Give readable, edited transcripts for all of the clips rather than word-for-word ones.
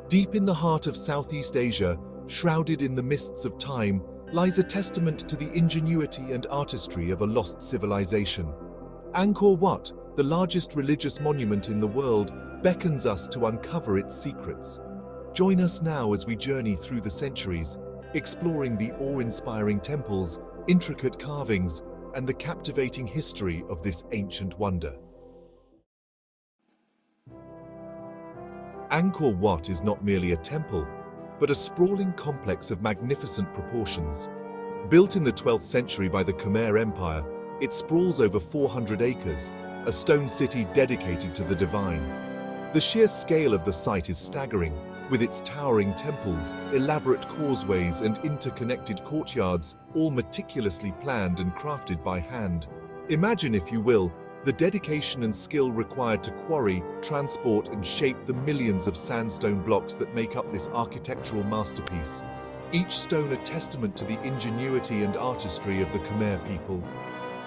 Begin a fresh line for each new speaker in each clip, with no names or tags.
Deep in the heart of Southeast Asia, shrouded in the mists of time, lies a testament to the ingenuity and artistry of a lost civilization. Angkor Wat, the largest religious monument in the world, beckons us to uncover its secrets. Join us now as we journey through the centuries, exploring the awe-inspiring temples, intricate carvings, and the captivating history of this ancient wonder. Angkor Wat is not merely a temple, but a sprawling complex of magnificent proportions. Built in the 12th century by the Khmer Empire, it sprawls over 400 acres, a stone city dedicated to the divine. The sheer scale of the site is staggering, with its towering temples, elaborate causeways, and interconnected courtyards, all meticulously planned and crafted by hand. Imagine, if you will, the dedication and skill required to quarry, transport, and shape the millions of sandstone blocks that make up this architectural masterpiece. Each stone a testament to the ingenuity and artistry of the Khmer people.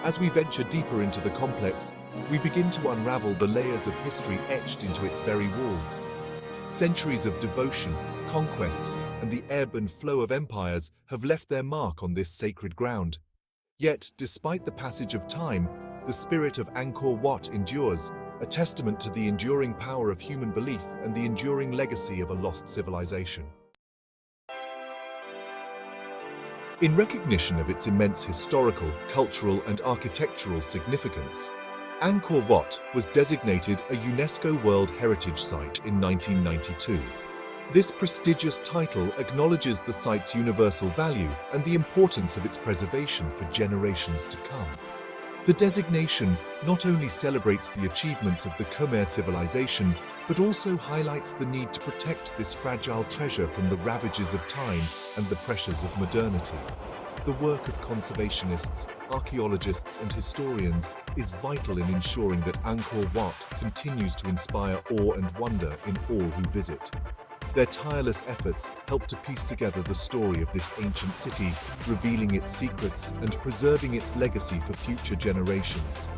As we venture deeper into the complex, we begin to unravel the layers of history etched into its very walls. Centuries of devotion, conquest, and the ebb and flow of empires have left their mark on this sacred ground. Yet, despite the passage of time, the spirit of Angkor Wat endures, a testament to the enduring power of human belief and the enduring legacy of a lost civilization. In recognition of its immense historical, cultural, and architectural significance, Angkor Wat was designated a UNESCO World Heritage Site in 1992. This prestigious title acknowledges the site's universal value and the importance of its preservation for generations to come. The designation not only celebrates the achievements of the Khmer civilization, but also highlights the need to protect this fragile treasure from the ravages of time and the pressures of modernity. The work of conservationists, archaeologists, and historians is vital in ensuring that Angkor Wat continues to inspire awe and wonder in all who visit. Their tireless efforts help to piece together the story of this ancient city, revealing its secrets and preserving its legacy for future generations.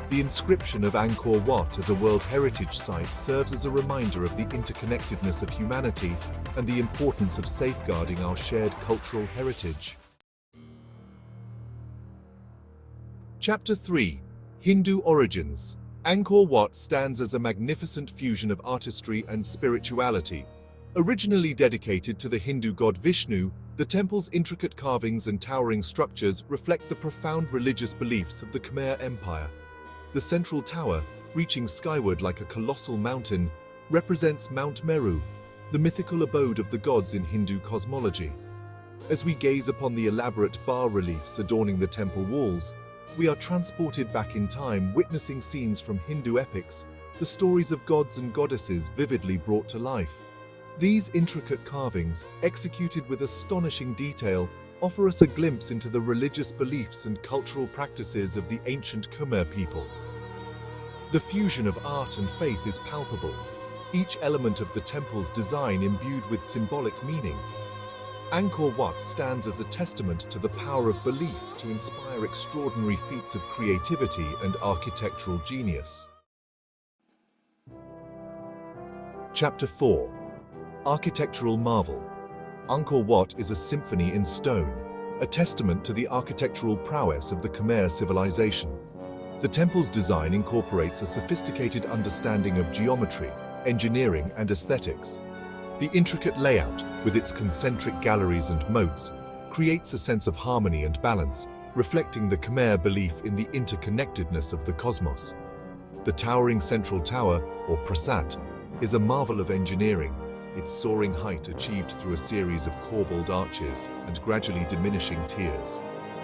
The inscription of Angkor Wat as a World Heritage Site serves as a reminder of the interconnectedness of humanity and the importance of safeguarding our shared cultural heritage. Chapter 3. Hindu Origins. Angkor Wat stands as a magnificent fusion of artistry and spirituality. Originally dedicated to the Hindu god Vishnu, the temple's intricate carvings and towering structures reflect the profound religious beliefs of the Khmer Empire. The central tower, reaching skyward like a colossal mountain, represents Mount Meru, the mythical abode of the gods in Hindu cosmology. As we gaze upon the elaborate bas-reliefs adorning the temple walls, we are transported back in time, witnessing scenes from Hindu epics, the stories of gods and goddesses vividly brought to life. These intricate carvings, executed with astonishing detail, offer us a glimpse into the religious beliefs and cultural practices of the ancient Khmer people. The fusion of art and faith is palpable, each element of the temple's design imbued with symbolic meaning. Angkor Wat stands as a testament to the power of belief to inspire extraordinary feats of creativity and architectural genius. Chapter 4. Architectural Marvel. Angkor Wat is a symphony in stone, a testament to the architectural prowess of the Khmer civilization. The temple's design incorporates a sophisticated understanding of geometry, engineering, and aesthetics. The intricate layout, with its concentric galleries and moats, creates a sense of harmony and balance, reflecting the Khmer belief in the interconnectedness of the cosmos. The towering central tower, or prasat, is a marvel of engineering, its soaring height achieved through a series of corbelled arches and gradually diminishing tiers.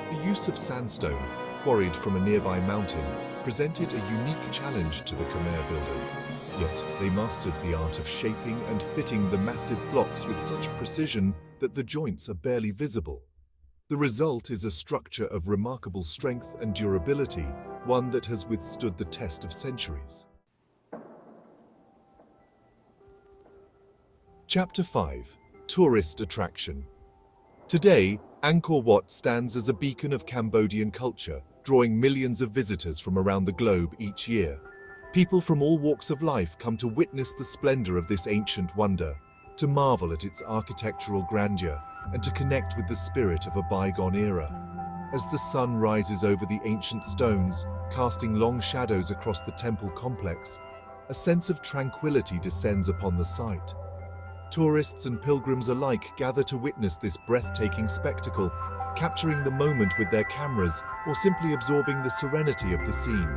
The use of sandstone, quarried from a nearby mountain, presented a unique challenge to the Khmer builders. Yet they mastered the art of shaping and fitting the massive blocks with such precision that the joints are barely visible. The result is a structure of remarkable strength and durability, one that has withstood the test of centuries. Chapter 5. Tourist Attraction. Today, Angkor Wat stands as a beacon of Cambodian culture, drawing millions of visitors from around the globe each year. People from all walks of life come to witness the splendor of this ancient wonder, to marvel at its architectural grandeur, and to connect with the spirit of a bygone era. As the sun rises over the ancient stones, casting long shadows across the temple complex, a sense of tranquility descends upon the site. Tourists and pilgrims alike gather to witness this breathtaking spectacle, capturing the moment with their cameras or simply absorbing the serenity of the scene.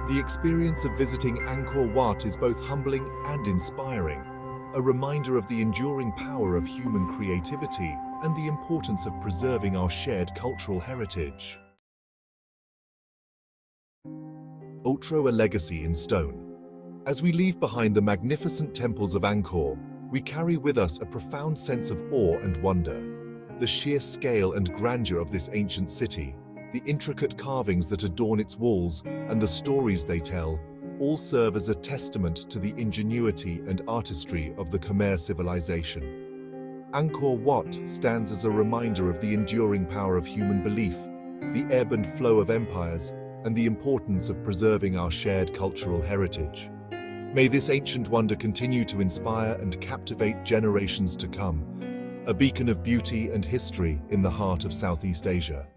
The experience of visiting Angkor Wat is both humbling and inspiring, a reminder of the enduring power of human creativity and the importance of preserving our shared cultural heritage. A legacy in stone. As we leave behind the magnificent temples of Angkor, we carry with us a profound sense of awe and wonder. The sheer scale and grandeur of this ancient city, the intricate carvings that adorn its walls, and the stories they tell, all serve as a testament to the ingenuity and artistry of the Khmer civilization. Angkor Wat stands as a reminder of the enduring power of human belief, the ebb and flow of empires, and the importance of preserving our shared cultural heritage. May this ancient wonder continue to inspire and captivate generations to come, a beacon of beauty and history in the heart of Southeast Asia.